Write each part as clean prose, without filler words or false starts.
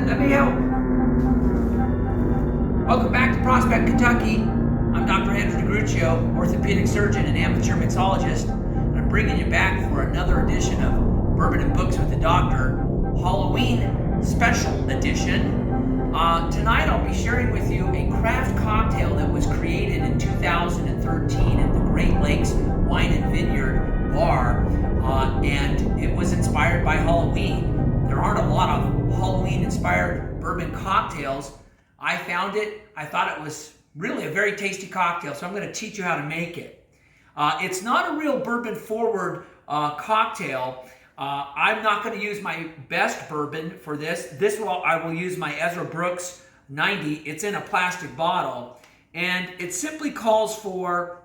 Let me help. Welcome back to Prospect, Kentucky. I'm Dr. DeGruccio, orthopedic surgeon and amateur mixologist, and I'm bringing you back for another edition of Bourbon and Books with the Doctor, Halloween special edition. Tonight I'll be sharing with you a craft cocktail that was created in 2013 at the Great Lakes Wine and Vineyard Bar, and it was inspired by Halloween. There aren't a lot of Halloween-inspired bourbon cocktails. I found it. I thought it was really a very tasty cocktail, so I'm going to teach you how to make it. It's not a real bourbon-forward cocktail. I'm not going to use my best bourbon for this. I will use my Ezra Brooks 90. It's in a plastic bottle, and it simply calls for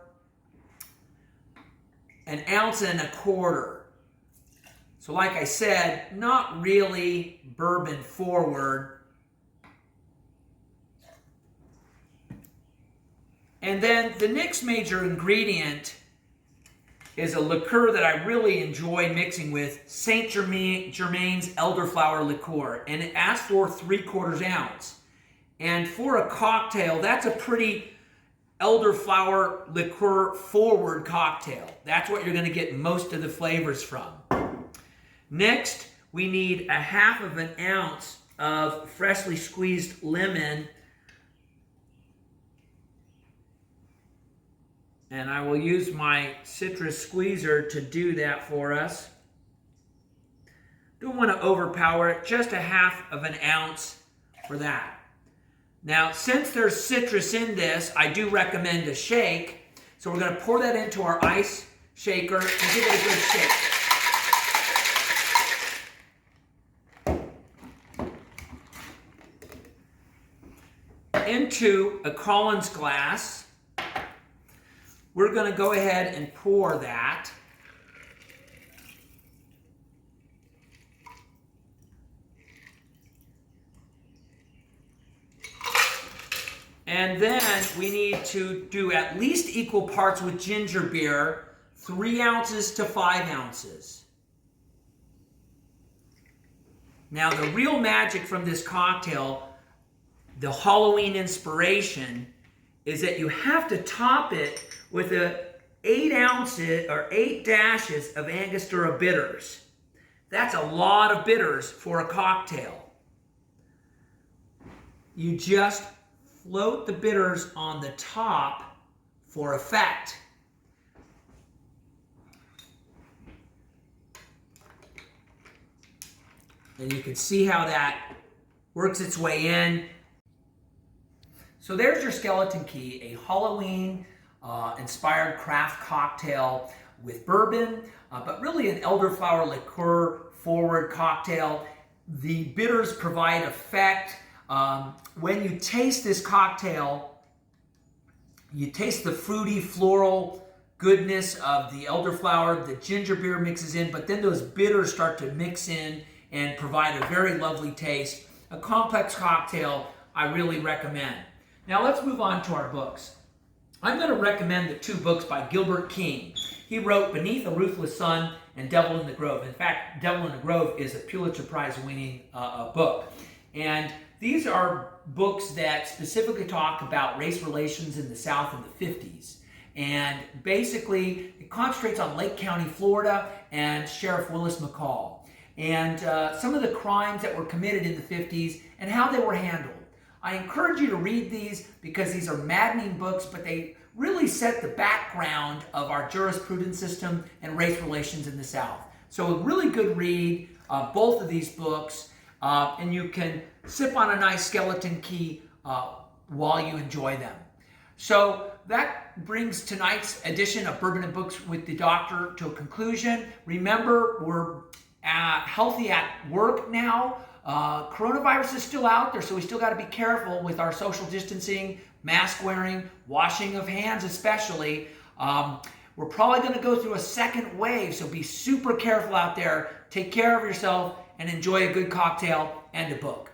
1.25 ounces. So like I said, not really bourbon forward. And then the next major ingredient is a liqueur that I really enjoy mixing with, St. Germain's elderflower liqueur, and it asks for 3/4 ounce. And for a cocktail, that's a pretty elderflower liqueur forward cocktail. That's what you're going to get most of the flavors from. Next, we need 1/2 ounce of freshly squeezed lemon. And I will use my citrus squeezer to do that for us. Don't want to overpower it, just 1/2 ounce for that. Now, since there's citrus in this, I do recommend a shake. So we're going to pour that into our ice shaker and give it a good shake. Into a Collins glass, we're going to go ahead and pour that. And then we need to do at least equal parts with ginger beer, 3 ounces to 5 ounces. Now, the real magic from this cocktail, the Halloween inspiration, is that you have to top it with 8 ounces or 8 dashes of angostura bitters. That's a lot of bitters for a cocktail. You just float the bitters on the top for effect. And you can see how that works its way in. So there's your skeleton key, a Halloween inspired craft cocktail with bourbon, but really an elderflower liqueur forward cocktail. The bitters provide effect. When you taste this cocktail, you taste the fruity floral goodness of the elderflower. The ginger beer mixes in, but then those bitters start to mix in and provide a very lovely taste. A complex cocktail I really recommend. Now let's move on to our books. I'm going to recommend the 2 books by Gilbert King. He wrote Beneath a Ruthless Sun and Devil in the Grove. In fact, Devil in the Grove is a Pulitzer Prize winning book. And these are books that specifically talk about race relations in the South in the 50s. And basically, it concentrates on Lake County, Florida, and Sheriff Willis McCall. And some of the crimes that were committed in the 50s and how they were handled. I encourage you to read these because these are maddening books, but they really set the background of our jurisprudence system and race relations in the South. So a really good read, both of these books, and you can sip on a nice skeleton key while you enjoy them. So that brings tonight's edition of Bourbon and Books with the Doctor to a conclusion. Remember, we're healthy at work now. Coronavirus is still out there, so we still got to be careful with our social distancing, mask wearing, washing of hands especially. We're probably going to go through a second wave, so be super careful out there. Take care of yourself and enjoy a good cocktail and a book.